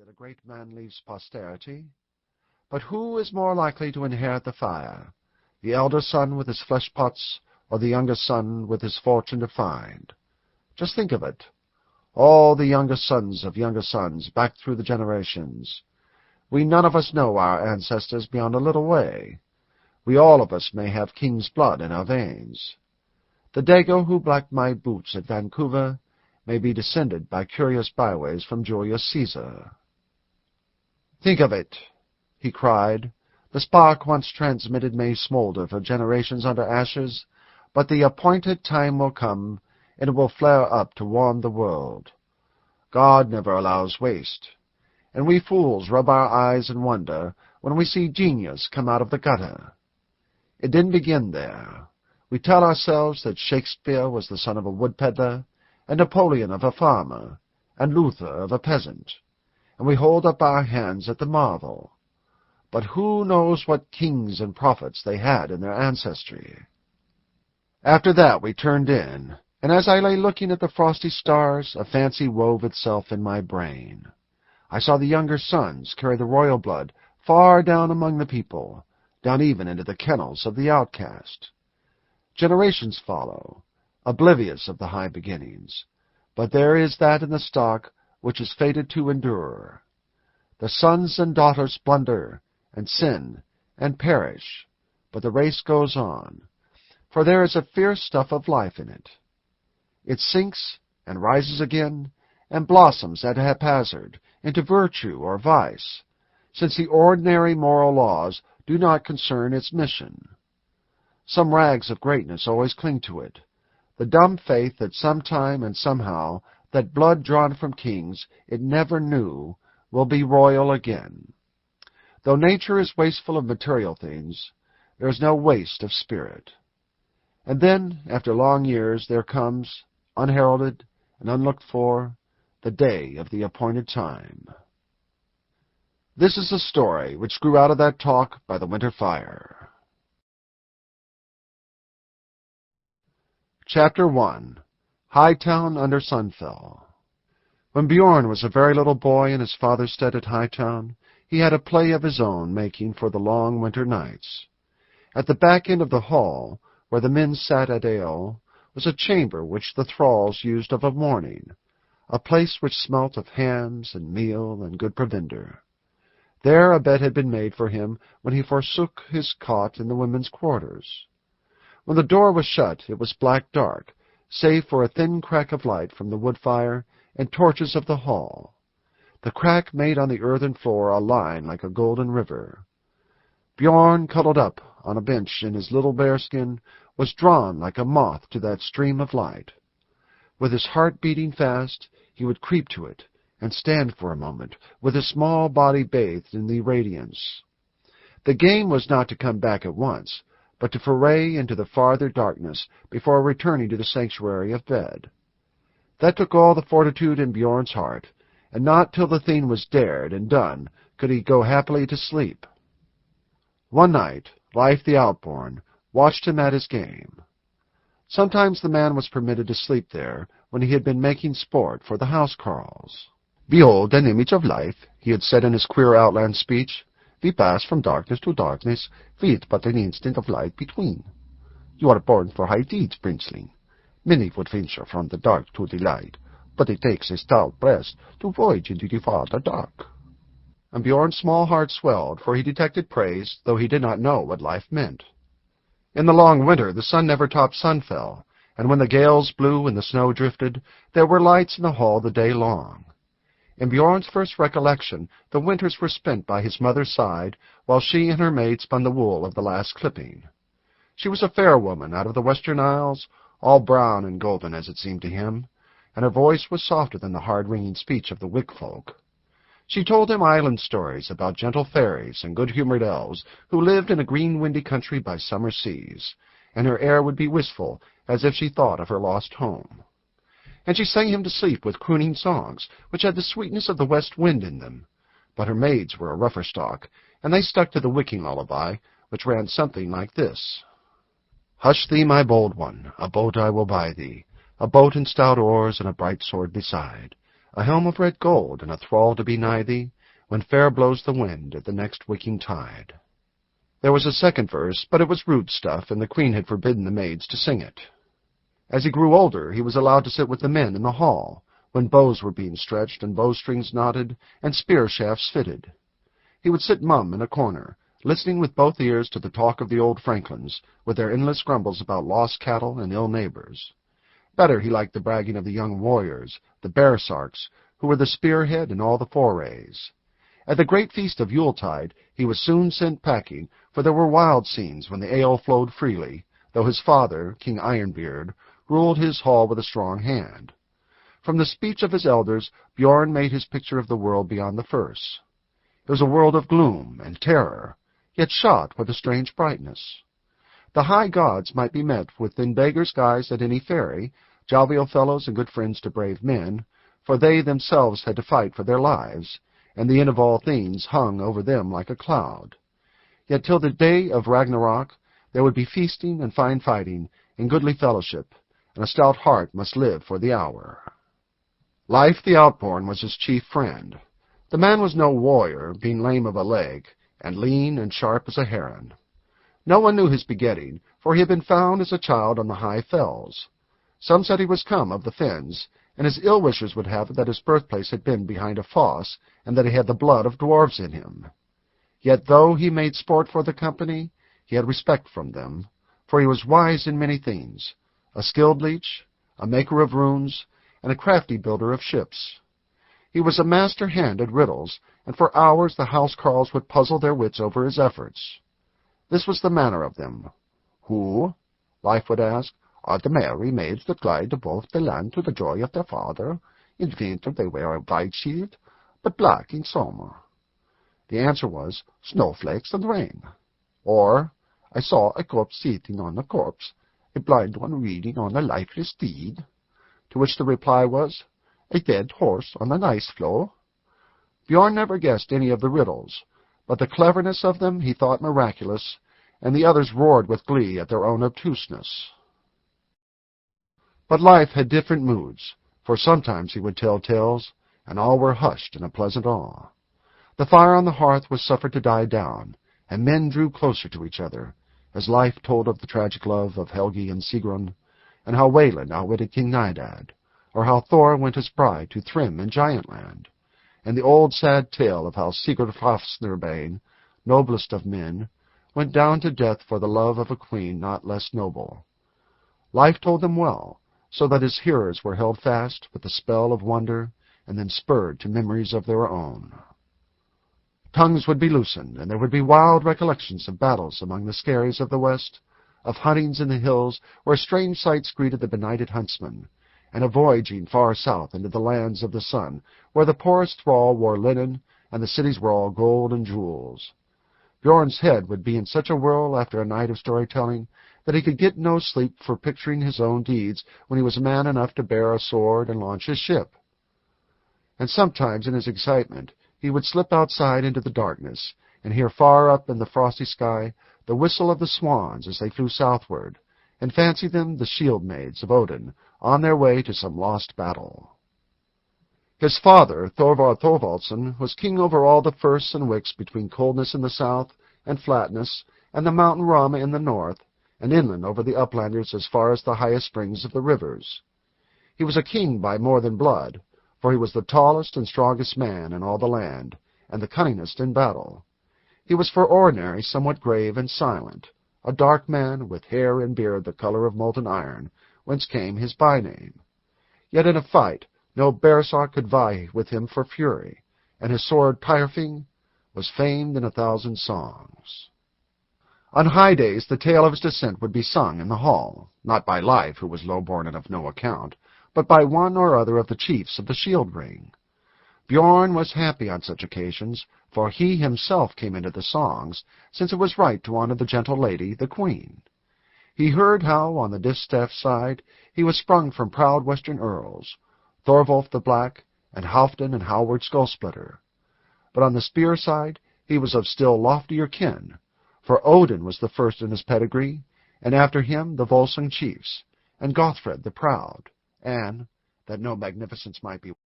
that a great man leaves posterity. But who is more likely to inherit the fire, the elder son with his flesh pots, or the younger son with his fortune to find? Just think of it. All the younger sons of younger sons, back through the generations. We none of us know our ancestors beyond a little way. We all of us may have king's blood in our veins. The Dago who blacked my boots at Vancouver may be descended by curious byways from Julius Caesar. Think of it, he cried. The spark once transmitted may smolder for generations under ashes, but the appointed time will come, and it will flare up to warm the world. God never allows waste, and we fools rub our eyes in wonder when we see genius come out of the gutter. It didn't begin there. We tell ourselves that Shakespeare was the son of a wood peddler, and Napoleon of a farmer, and Luther of a peasant, and we hold up our hands at the marvel. But who knows what kings and prophets they had in their ancestry? After that we turned in, and as I lay looking at the frosty stars, a fancy wove itself in my brain. I saw the younger sons carry the royal blood far down among the people, down even into the kennels of the outcast. Generations follow, oblivious of the high beginnings, but there is that in the stock which is fated to endure. The sons and daughters blunder, and sin, and perish, but the race goes on, for there is a fierce stuff of life in it. It sinks, and rises again, and blossoms at haphazard into virtue or vice, since the ordinary moral laws do not concern its mission. Some rags of greatness always cling to it, the dumb faith that sometime and somehow that blood drawn from kings it never knew will be royal again. Though nature is wasteful of material things, there is no waste of spirit. And then, after long years, there comes, unheralded and unlooked for, the day of the appointed time. This is the story which grew out of that talk by the winter fire. Chapter 1. Hightown under Sunfell. When Bjorn was a very little boy in his father's stead at Hightown, he had a play of his own making for the long winter nights. At the back end of the hall, where the men sat at ale, was a chamber which the thralls used of a morning, a place which smelt of hams and meal and good provender. There a bed had been made for him when he forsook his cot in the women's quarters. When the door was shut, it was black dark, save for a thin crack of light from the wood fire and torches of the hall. The crack made on the earthen floor a line like a golden river. Bjorn, cuddled up on a bench in his little bearskin, was drawn like a moth to that stream of light. With his heart beating fast, he would creep to it and stand for a moment, with his small body bathed in the radiance. The game was not to come back at once, but to foray into the farther darkness before returning to the sanctuary of bed. That took all the fortitude in Bjorn's heart, and not till the thing was dared and done could he go happily to sleep. One night, Leif the Outborn watched him at his game. Sometimes the man was permitted to sleep there when he had been making sport for the house-carles. "Behold an image of life," he had said in his queer outland speech. "We pass from darkness to darkness, with but an instant of light between. You are born for high deeds, princeling. Many would venture from the dark to the light, but it takes a stout breast to voyage into the farther dark." And Bjorn's small heart swelled, for he detected praise, though he did not know what life meant. In the long winter the sun never topped Sunfell, and when the gales blew and the snow drifted, there were lights in the hall the day long. In Bjorn's first recollection, the winters were spent by his mother's side, while she and her maid spun the wool of the last clipping. She was a fair woman out of the Western Isles, all brown and golden as it seemed to him, and her voice was softer than the hard-ringing speech of the Whig folk. She told him island stories about gentle fairies and good-humored elves who lived in a green windy country by summer seas, and her air would be wistful, as if she thought of her lost home. And she sang him to sleep with crooning songs, which had the sweetness of the west wind in them. But her maids were a rougher stock, and they stuck to the wicking lullaby, which ran something like this: "Hush thee, my bold one, a boat I will buy thee, a boat and stout oars and a bright sword beside, a helm of red gold, and a thrall to be nigh thee, when fair blows the wind at the next wicking tide. There was a second verse, but it was rude stuff, and the queen had forbidden the maids to sing it. As he grew older, he was allowed to sit with the men in the hall, when bows were being stretched, and bowstrings knotted, and spear shafts fitted. He would sit mum in a corner, listening with both ears to the talk of the old Franklins, with their endless grumbles about lost cattle and ill neighbors. Better he liked the bragging of the young warriors, the bearsarks, who were the spearhead in all the forays. At the great feast of Yuletide he was soon sent packing, for there were wild scenes when the ale flowed freely, though his father, King Ironbeard, ruled his hall with a strong hand. From the speech of his elders, Bjorn made his picture of the world beyond the first. It was a world of gloom and terror, yet shot with a strange brightness. The high gods might be met with in beggars' guise at any ferry, jovial fellows and good friends to brave men, for they themselves had to fight for their lives, and the end of all things hung over them like a cloud. Yet till the day of Ragnarok there would be feasting and fine fighting, and goodly fellowship, and a stout heart must live for the hour. Life the Outborn was his chief friend. The man was no warrior, being lame of a leg, and lean and sharp as a heron. No one knew his begetting, for he had been found as a child on the high fells. Some said he was come of the fens, and his ill-wishers would have it that his birthplace had been behind a foss, and that he had the blood of dwarves in him. Yet though he made sport for the company, he had respect from them, for he was wise in many things, a skilled leech, a maker of runes, and a crafty builder of ships. He was a master hand at riddles, and for hours the house-carls would puzzle their wits over his efforts. This was the manner of them. Who, Life would ask, are the merry maids that glide above the land to the joy of their father? In winter they wear a white shield, but black in summer. The answer was, snowflakes and rain. Or, I saw a corpse sitting on a corpse, a blind one reading on a lifeless steed. To which the reply was, a dead horse on an ice floe. Bjorn never guessed any of the riddles, but the cleverness of them he thought miraculous, and the others roared with glee at their own obtuseness. But Life had different moods, for sometimes he would tell tales, and all were hushed in a pleasant awe. The fire on the hearth was suffered to die down, and men drew closer to each other, as Life told of the tragic love of Helgi and Sigrun, and how Wayland outwitted King Nidad, or how Thor went as bride to Thrym in Giantland, and the old sad tale of how Sigurd Fafnerbane, noblest of men, went down to death for the love of a queen not less noble. Life told them well, so that his hearers were held fast with the spell of wonder, and then spurred to memories of their own. Tongues would be loosened, and there would be wild recollections of battles among the skerries of the west, of huntings in the hills where strange sights greeted the benighted huntsman, and of voyaging far south into the lands of the sun, where the poorest thrall wore linen, and the cities were all gold and jewels. Bjorn's head would be in such a whirl after a night of storytelling that he could get no sleep for picturing his own deeds when he was man enough to bear a sword and launch his ship. And sometimes in his excitement he would slip outside into the darkness, and hear far up in the frosty sky the whistle of the swans as they flew southward, and fancy them the shield maids of Odin on their way to some lost battle. His father, Thorvald Thorvaldsson, was king over all the firsts and wicks between coldness in the south and flatness, and the mountain Rama in the north, and inland over the uplanders as far as the highest springs of the rivers. He was a king by more than blood, for he was the tallest and strongest man in all the land, and the cunningest in battle. He was for ordinary somewhat grave and silent, a dark man with hair and beard the color of molten iron, whence came his by-name. Yet in a fight no bearsark could vie with him for fury, and his sword Tyrfing was famed in 1,000 songs. On high days the tale of his descent would be sung in the hall, not by Life, who was low-born and of no account, but by one or other of the chiefs of the shield ring. Bjorn was happy on such occasions, for he himself came into the songs, since it was right to honor the gentle lady, the queen. He heard how, on the distaff side, he was sprung from proud western earls, Thorwulf the Black, and Halfdan and Howard Skullsplitter. But on the spear side he was of still loftier kin, for Odin was the first in his pedigree, and after him the Volsung chiefs, and Gothfred the proud, and, that no magnificence might be